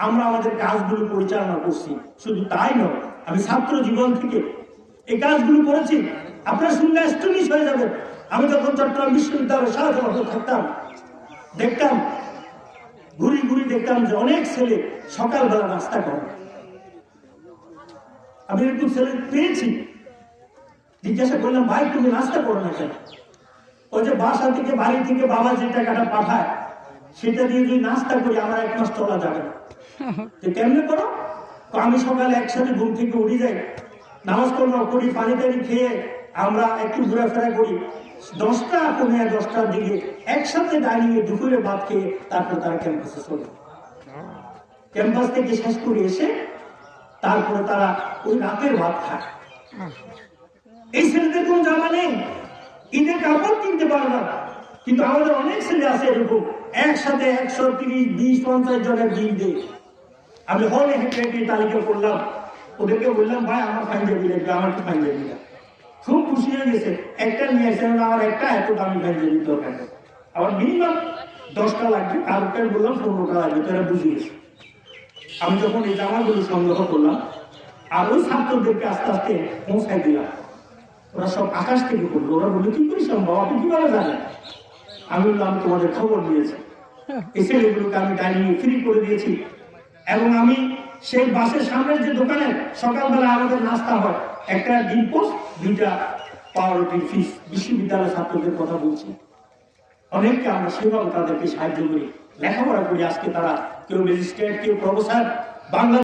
আমরা আমাদের কাজগুলো পরিচালনা করছি। শুধু তাই নয়, আমি ছাত্র জীবন থেকে এই কাজগুলো করেছি। আপনারা শুনলে অ্যাস্টনিশ হয়ে যাবেন। আমি যখন চট্টগ্রাম বিশ্ববিদ্যালয়ের সাথে থাকতাম, দেখতাম ঘুরি ঘুরি দেখতাম যে অনেক ছেলে সকালবেলা নাস্তা করে। আমি একটু ছেলে পেয়েছি, জিজ্ঞাসা করলাম, ভাই তুমি নাস্তা করো না কেন? ওই যে বাসা থেকে বাড়ি থেকে বাবা যে টাকাটা পাঠায় সেটা দিয়ে যদি নাস্তা করি আমার 1 মাস চলা যাবে না। কেমনে করো? আমি সকালে একসাথে ঘুম থেকে উঠে যাই, নামাজ করি, পানি টানি খেয়ে আমরা একটু ঘোরাফেরা করি, 10টা 10টার দিকে একসাথে দাঁড়িয়ে দুপুরে ভাত খেয়ে তারপর তারা ক্যাম্পাসে চলে। ক্যাম্পাস থেকে শেষ করে এসে তারপরে তারা ওই রাতের ভাত খায়। এই ছেলেদের কোন জামা নেই, ঈদের কাপড় কিনতে পারে না। কিন্তু আমাদের অনেক ছেলে আছে এরকম, একসাথে 130, 20, 50 জনের বিল দেয়। আমি হলে হেঁটে তালিকা করলাম, ওদেরকে বললাম, ভাই আমার পাঞ্জাবি লাগবে, আমার কি পাঞ্জাবি না। খুব খুশি হয়ে গেছে, একটা নিয়ে আসে, আমার একটা এত দামি পাঞ্জাবি দরকার নেই, আমার মিনিমাম 10টা লাগবে, কারোটা বললাম 15টা লাগবে, তারা বুঝে গেছে। আমি যখন এই জামাগুলো সংগ্রহ করলাম আর ওই ছাত্রদেরকে আস্তে আস্তে পৌঁছাই দিলাম, ওরা সব আকাশ থেকে করলো। ওরা বললো, কি করি সম্ভব, আপনি কিভাবে জানেন? আমি বললাম, তোমাদের খবর দিয়েছি। এই ছেলেগুলোকে আমি দাঁড়িয়ে ফ্রি করে দিয়েছি। এবং আমি সেই বাসের সামনের যে দোকানে সকালবেলা আমাদের নাস্তা হয়, একটা ডিম পোস্ট, 2টা পাউরুটির ফিস, বিশ্ববিদ্যালয়ের ছাত্রদের কথা বলছি। অনেককে আমরা সেভাবে তাদেরকে সাহায্য করি, লেখাপড়া করি। আজকে তারা কেউ ম্যাজিস্ট্রেট, কেউ প্রফেসর। বাংলা